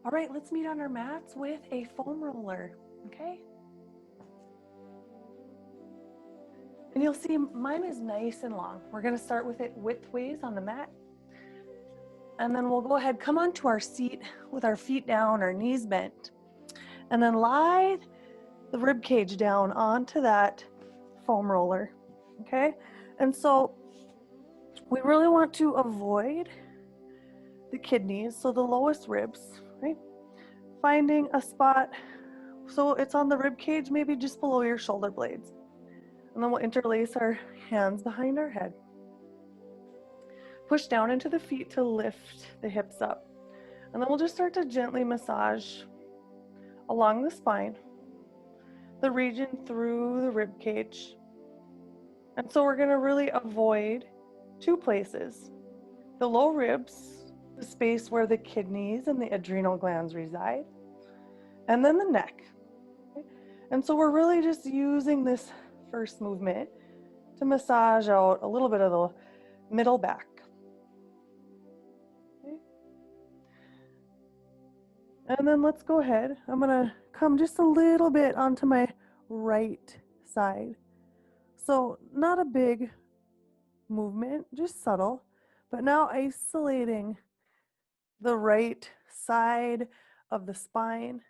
All right, let's meet on our mats with a foam roller, okay? And you'll see mine is nice and long. We're gonna start with it widthways on the mat. And then we'll go ahead, come onto our seat with our feet down, our knees bent. And then lie the rib cage down onto that foam roller, okay? And so we really want to avoid the kidneys, so the lowest ribs, right? Finding a spot so it's on the rib cage, maybe just below your shoulder blades. And then we'll interlace our hands behind our head. Push down into the feet to lift the hips up. And then we'll just start to gently massage along the spine, the region through the rib cage. And so we're going to really avoid two places: the low ribs, the space where the kidneys and the adrenal glands reside, and then the neck. Okay? And so we're really just using this first movement to massage out a little bit of the middle back. Okay? And then let's go ahead. I'm going to come just a little bit onto my right side. So not a big movement, just subtle, but now isolating the right side of the spine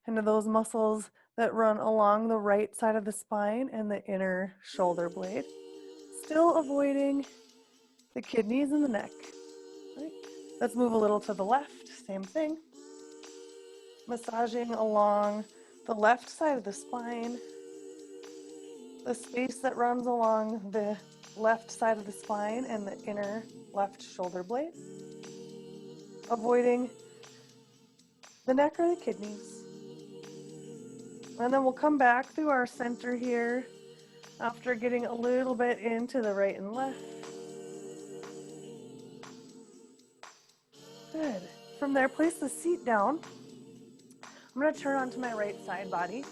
and those muscles that run along the right side of the spine and the inner shoulder blade. Still avoiding the kidneys and the neck. Right? Let's move a little to the left, same thing. Massaging along the left side of the spine, the space that runs along the left side of the spine and the inner left shoulder blade. Avoiding the neck or the kidneys. And then we'll come back through our center here after getting a little bit into the right and left. Good. From there, place the seat down. I'm going to turn onto my right side body,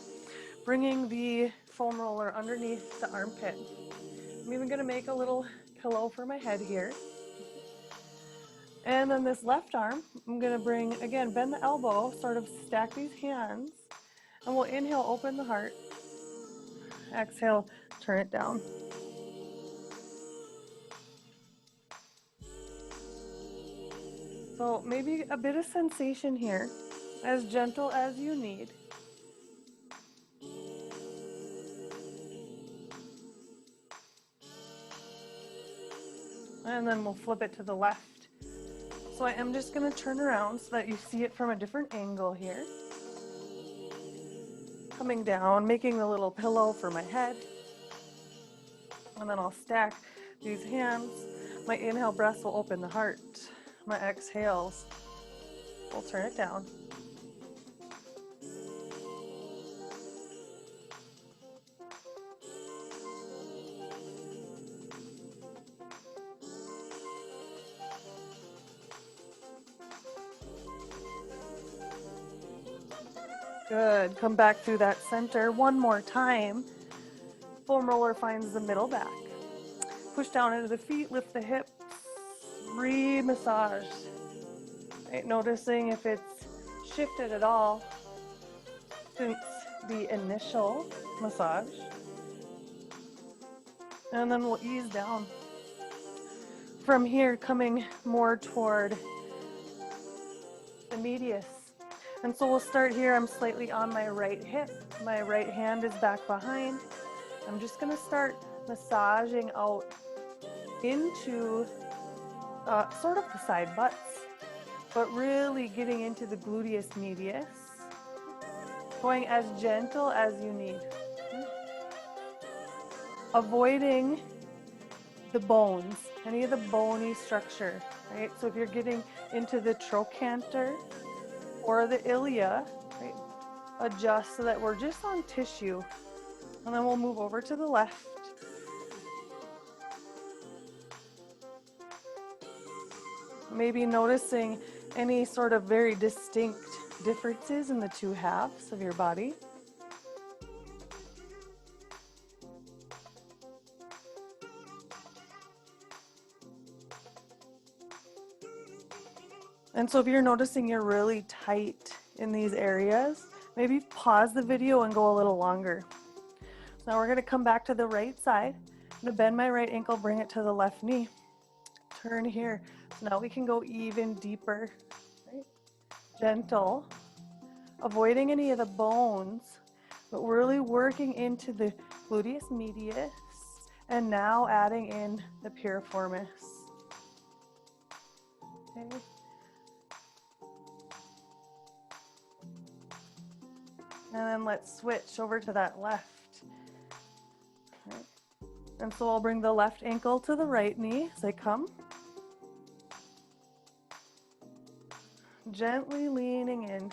bringing the foam roller underneath the armpit. I'm even going to make a little pillow for my head here. And then this left arm, I'm going to bring, again, bend the elbow, sort of stack these hands, and we'll inhale, open the heart. Exhale, turn it down. So maybe a bit of sensation here, as gentle as you need. And then we'll flip it to the left. So I am just going to turn around so that you see it from a different angle here. Coming down, making the little pillow for my head. And then I'll stack these hands. My inhale breaths will open the heart. My exhales will turn it down. Good. Come back through that center one more time. Foam roller finds the middle back. Push down into the feet, lift the hips, re-massage. Right? Noticing if it's shifted at all since the initial massage. And then we'll ease down. From here, coming more toward the medius. And so we'll start here. I'm slightly on my right hip. My right hand is back behind. I'm just going to start massaging out into sort of the side butts, but really getting into the gluteus medius. Going as gentle as you need. Avoiding the bones, any of the bony structure, right? So if you're getting into the trochanter or the ilia, right, adjust so that we're just on tissue. And then we'll move over to the left. Maybe noticing any sort of very distinct differences in the two halves of your body. And so if you're noticing you're really tight in these areas, maybe pause the video and go a little longer. So now we're gonna come back to the right side. I'm gonna bend my right ankle, bring it to the left knee. Turn here. So now we can go even deeper, right? Gentle, avoiding any of the bones, but we're really working into the gluteus medius, and now adding in the piriformis. Okay. And then let's switch over to that left. Right. And so I'll bring the left ankle to the right knee as I come. Gently leaning in.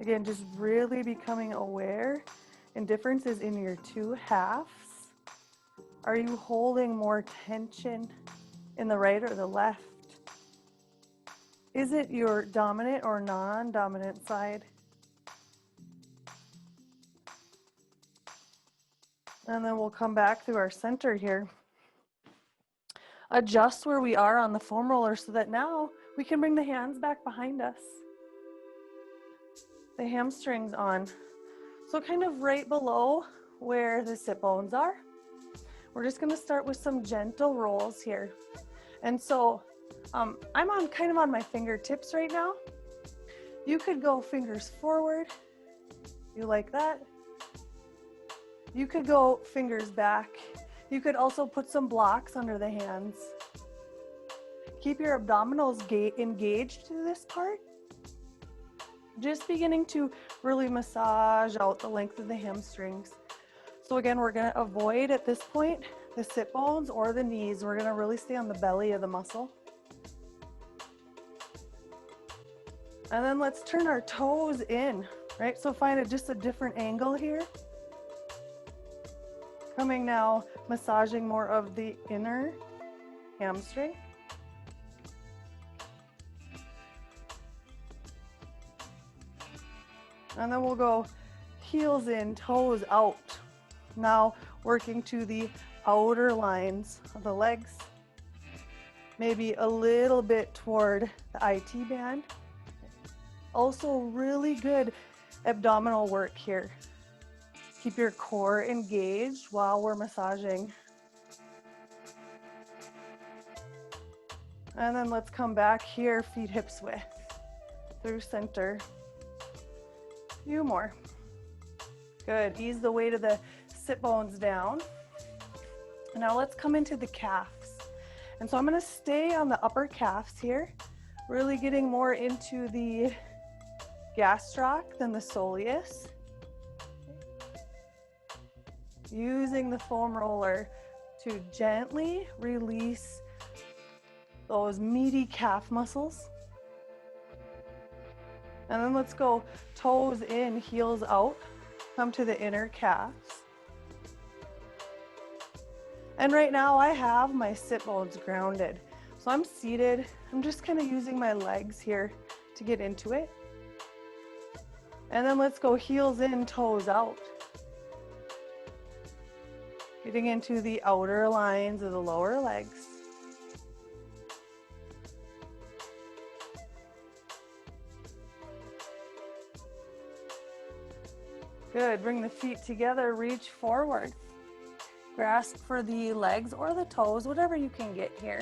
Again, just really becoming aware and differences in your two halves. Are you holding more tension in the right or the left? Is it your dominant or non-dominant side? And then we'll come back through our center here. Adjust where we are on the foam roller so that now we can bring the hands back behind us. The hamstrings on. So kind of right below where the sit bones are. We're just gonna start with some gentle rolls here. And so I'm kind of on my fingertips right now. You could go fingers forward. You like that? You could go fingers back. You could also put some blocks under the hands. Keep your abdominals engaged to this part. Just beginning to really massage out the length of the hamstrings. So again, we're gonna avoid at this point the sit bones or the knees. We're gonna really stay on the belly of the muscle. And then let's turn our toes in, right? So find just a different angle here. Coming now, massaging more of the inner hamstring. And then we'll go heels in, toes out. Now working to the outer lines of the legs. Maybe a little bit toward the IT band. Also really good abdominal work here. Keep your core engaged while we're massaging. And then let's come back here, feet hips width, through center. Few more. Good, ease the weight of the sit bones down. And now let's come into the calves. And so I'm gonna stay on the upper calves here, really getting more into the gastroc than the soleus. Using the foam roller to gently release those meaty calf muscles. And then let's go toes in, heels out, come to the inner calves. And right now I have my sit bones grounded. So I'm seated, I'm just kind of using my legs here to get into it. And then let's go heels in, toes out. Getting into the outer lines of the lower legs. Good, bring the feet together, reach forward. Grasp for the legs or the toes, whatever you can get here.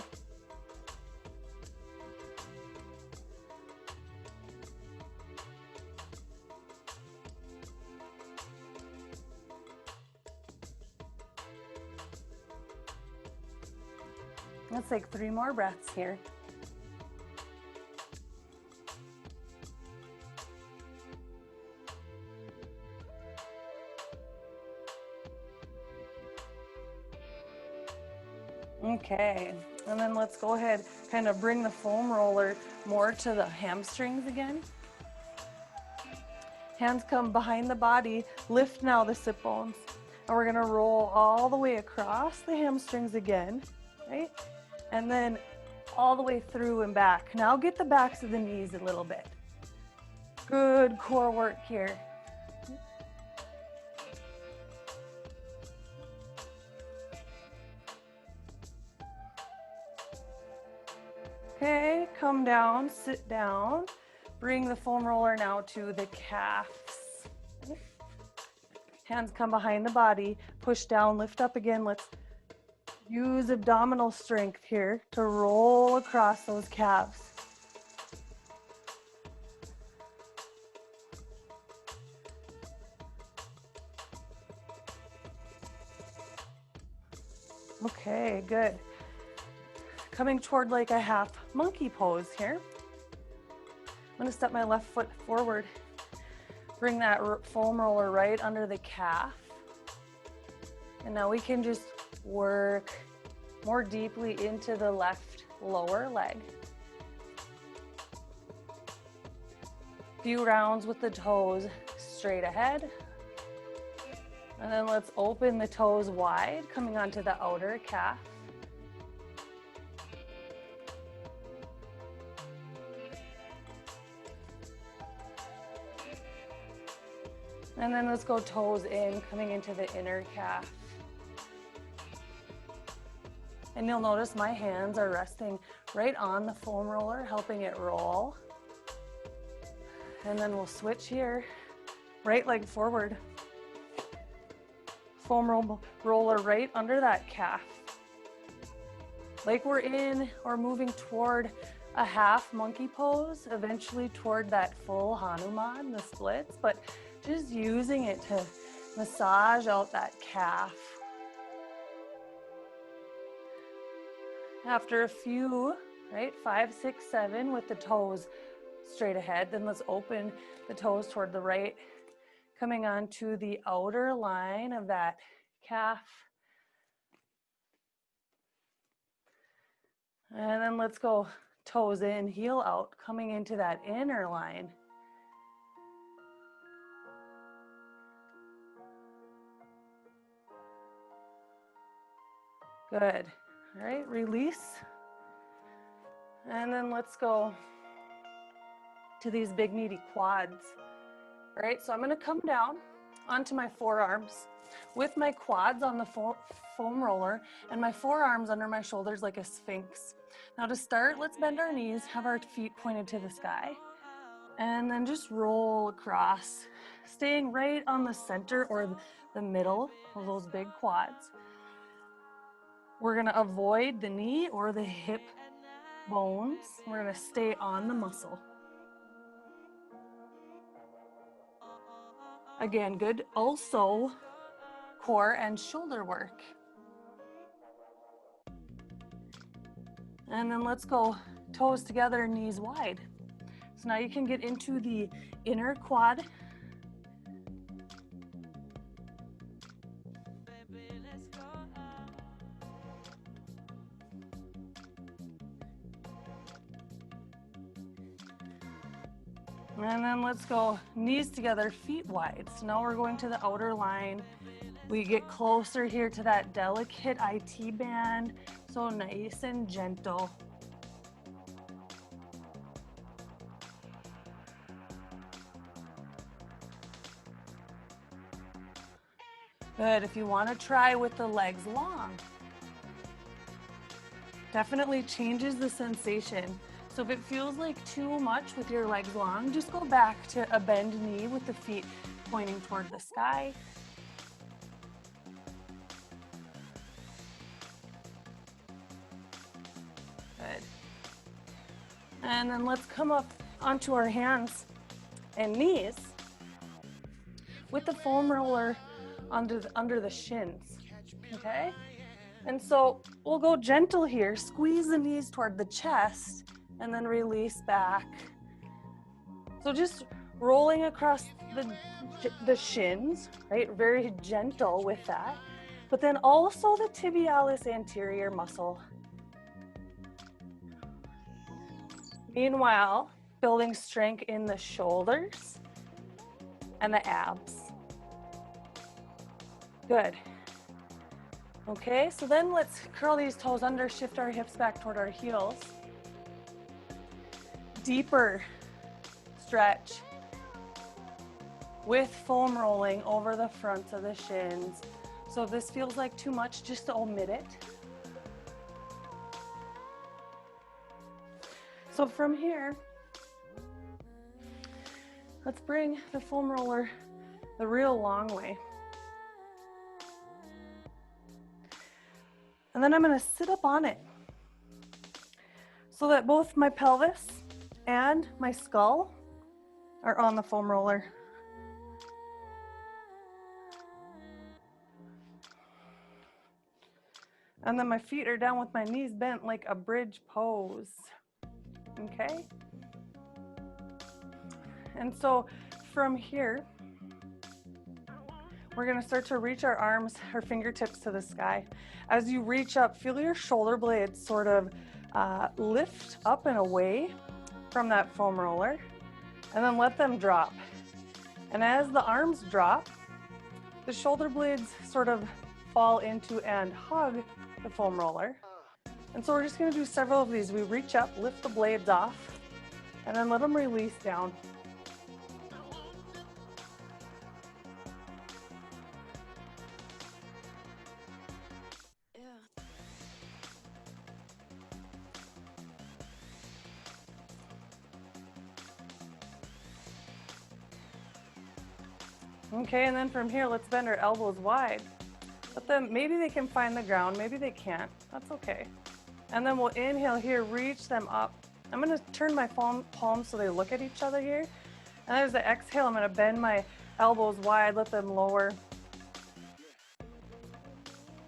Let's take 3 more breaths here. Okay, and then let's go ahead, kind of bring the foam roller more to the hamstrings again. Hands come behind the body, lift now the sit bones. And we're gonna roll all the way across the hamstrings again, right? And then all the way through and back. Now get the backs of the knees a little bit. Good core work here. Okay, come down, sit down. Bring the foam roller now to the calves. Hands come behind the body, push down, lift up again. Let's use abdominal strength here to roll across those calves. Okay, good. Coming toward like a half monkey pose here. I'm gonna step my left foot forward. Bring that foam roller right under the calf. And now we can just work more deeply into the left lower leg. Few rounds with the toes straight ahead. And then let's open the toes wide, coming onto the outer calf. And then let's go toes in, coming into the inner calf. And you'll notice my hands are resting right on the foam roller, helping it roll. And then we'll switch here, right leg forward. Foam roller right under that calf. Like we're in or moving toward a half monkey pose, eventually toward that full Hanuman, the splits, but just using it to massage out that calf. After a few, right, 5, 6, 7 with the toes straight ahead, then let's open the toes toward the right, coming onto the outer line of that calf. And then let's go toes in, heel out, coming into that inner line. Good. All right, release. And then let's go to these big meaty quads. All right, so I'm gonna come down onto my forearms with my quads on the foam roller and my forearms under my shoulders like a sphinx. Now to start, let's bend our knees, have our feet pointed to the sky, and then just roll across, staying right on the center or the middle of those big quads. We're gonna avoid the knee or the hip bones. We're gonna stay on the muscle. Again, good also core and shoulder work. And then let's go toes together, knees wide. So now you can get into the inner quad. And then let's go knees together, feet wide. So now we're going to the outer line. We get closer here to that delicate IT band. So nice and gentle. Good. If you want to try with the legs long, definitely changes the sensation. So if it feels like too much with your legs long, just go back to a bend knee with the feet pointing toward the sky. Good. And then let's come up onto our hands and knees with the foam roller under the shins, okay? And so we'll go gentle here, squeeze the knees toward the chest, and then release back. So just rolling across the shins, right? Very gentle with that. But then also the tibialis anterior muscle. Meanwhile, building strength in the shoulders and the abs. Good. Okay, so then let's curl these toes under, shift our hips back toward our heels. Deeper stretch with foam rolling over the fronts of the shins. So if this feels like too much, just omit it. So from here, let's bring the foam roller the real long way. And then I'm going to sit up on it so that both my pelvis and my skull are on the foam roller. And then my feet are down with my knees bent like a bridge pose. Okay? And so from here, we're going to start to reach our arms, our fingertips to the sky. As you reach up, feel your shoulder blades sort of lift up and away from that foam roller, and then let them drop. And as the arms drop, the shoulder blades sort of fall into and hug the foam roller. And so we're just going to do several of these. We reach up, lift the blades off, and then let them release down. Okay, and then from here, let's bend our elbows wide. Let them, maybe they can find the ground, maybe they can't. That's okay. And then we'll inhale here, reach them up. I'm gonna turn my palms so they look at each other here. And as I exhale, I'm gonna bend my elbows wide, let them lower.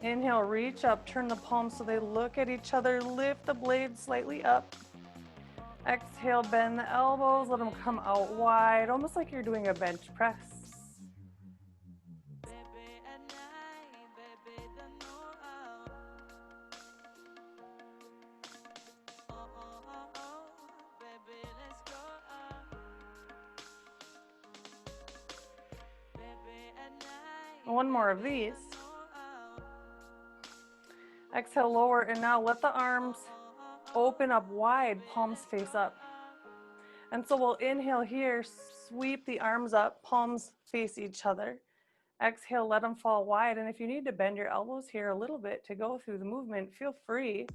Inhale, reach up, turn the palms so they look at each other, lift the blades slightly up. Exhale, bend the elbows, let them come out wide, almost like you're doing a bench press. One more of these. Exhale, lower, and now let the arms open up wide, palms face up. And so we'll inhale here, sweep the arms up, palms face each other. Exhale, let them fall wide. And if you need to bend your elbows here a little bit to go through the movement, feel free.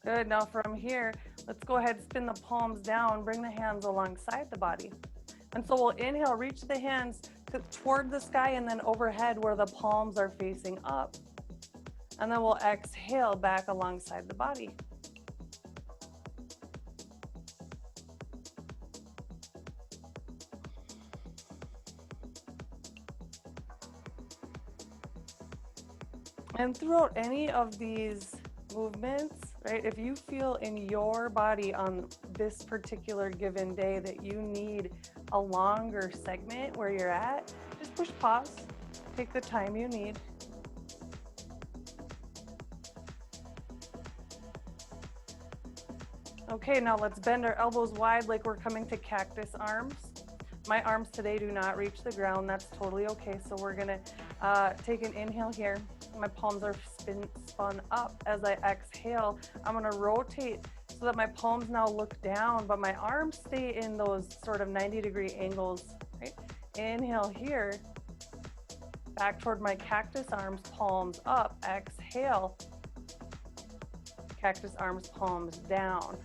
Good, now from here, let's go ahead, spin the palms down, bring the hands alongside the body. And so we'll inhale, reach the hands toward the sky and then overhead where the palms are facing up. And then we'll exhale back alongside the body. And throughout any of these movements, right, if you feel in your body on this particular given day that you need a longer segment where you're at, just push pause, take the time you need. Okay, now let's bend our elbows wide like we're coming to cactus arms. My arms today do not reach the ground. That's totally okay. So we're gonna take an inhale here. My palms are spun up. As I exhale, I'm gonna rotate so that my palms now look down, but my arms stay in those sort of 90-degree angles, right? Inhale here, back toward my cactus arms, palms up. Exhale, cactus arms, palms down.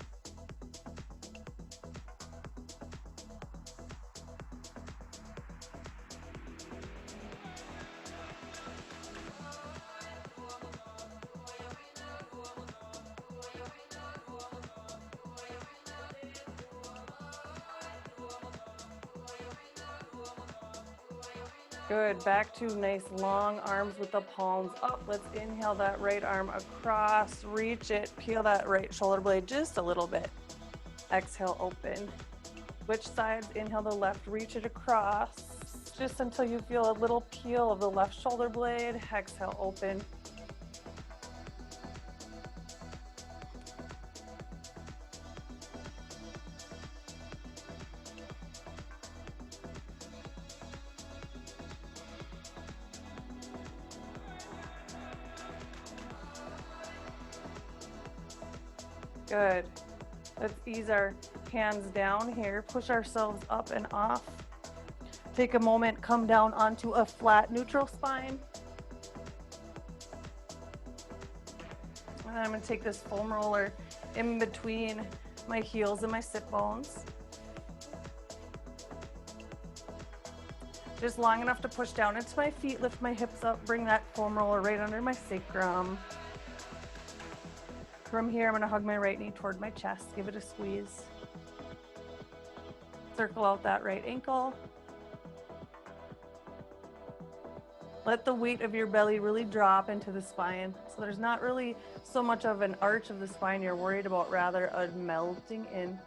Good, back to nice long arms with the palms up. Let's inhale that right arm across, reach it, peel that right shoulder blade just a little bit. Exhale, open. Switch sides, inhale the left, reach it across, just until you feel a little peel of the left shoulder blade. Exhale, open. Good. Let's ease our hands down here, push ourselves up and off. Take a moment, come down onto a flat neutral spine. And then I'm gonna take this foam roller in between my heels and my sit bones. Just long enough to push down into my feet, lift my hips up, bring that foam roller right under my sacrum. From here, I'm gonna hug my right knee toward my chest, give it a squeeze. Circle out that right ankle. Let the weight of your belly really drop into the spine. So there's not really so much of an arch of the spine you're worried about, rather a melting in.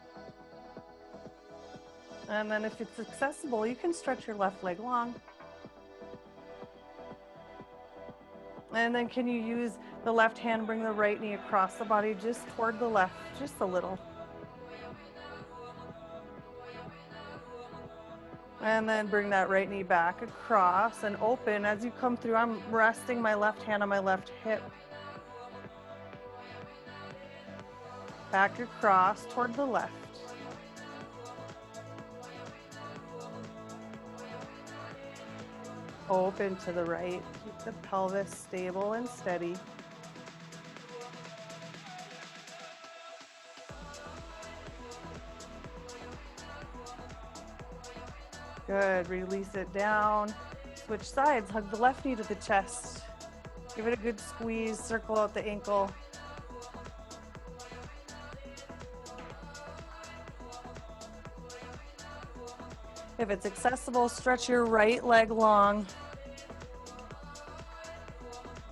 And then if it's accessible, you can stretch your left leg long. And then can you use the left hand, bring the right knee across the body just toward the left, just a little. And then bring that right knee back across and open. As you come through, I'm resting my left hand on my left hip. Back across toward the left. Open to the right. Keep the pelvis stable and steady. Good, release it down. Switch sides, hug the left knee to the chest. Give it a good squeeze, circle out the ankle. If it's accessible, stretch your right leg long.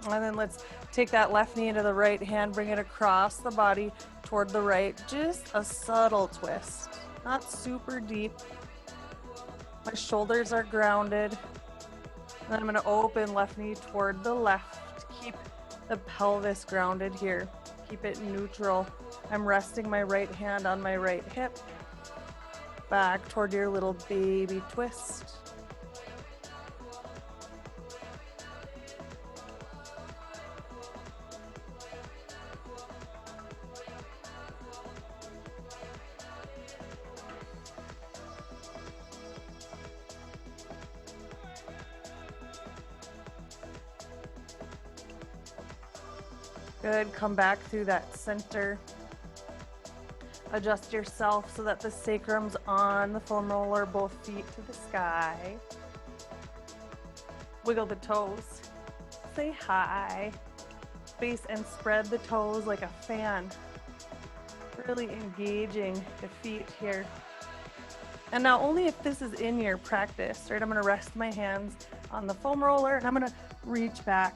And then let's take that left knee into the right hand, bring it across the body toward the right. Just a subtle twist, not super deep. My shoulders are grounded. Then I'm gonna open left knee toward the left. Keep the pelvis grounded here. Keep it neutral. I'm resting my right hand on my right hip. Back toward your little baby twist. Good, come back through that center. Adjust yourself so that the sacrum's on the foam roller, both feet to the sky. Wiggle the toes. Say hi. Space and spread the toes like a fan. Really engaging the feet here. And now only if this is in your practice, right? I'm gonna rest my hands on the foam roller and I'm gonna reach back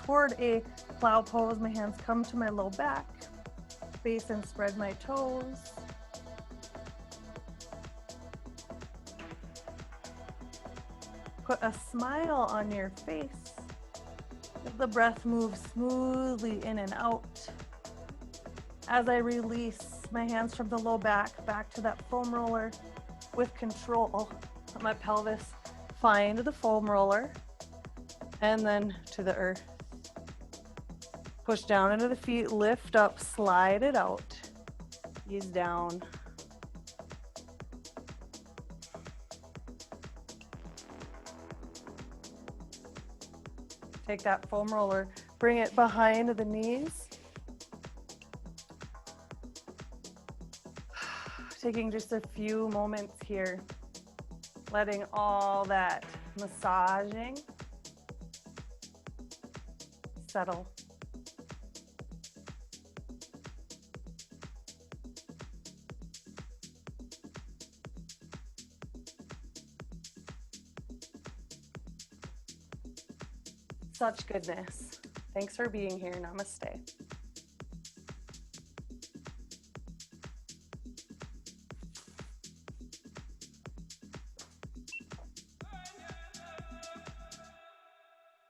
toward a plow pose. My hands come to my low back. Space and spread my toes. Put a smile on your face. Let the breath move smoothly in and out. As I release my hands from the low back to that foam roller with control. Let my pelvis find the foam roller and then to the earth. Push down into the feet, lift up, slide it out, ease down. Take that foam roller, bring it behind the knees. Taking just a few moments here, letting all that massaging settle. Such goodness. Thanks for being here. Namaste.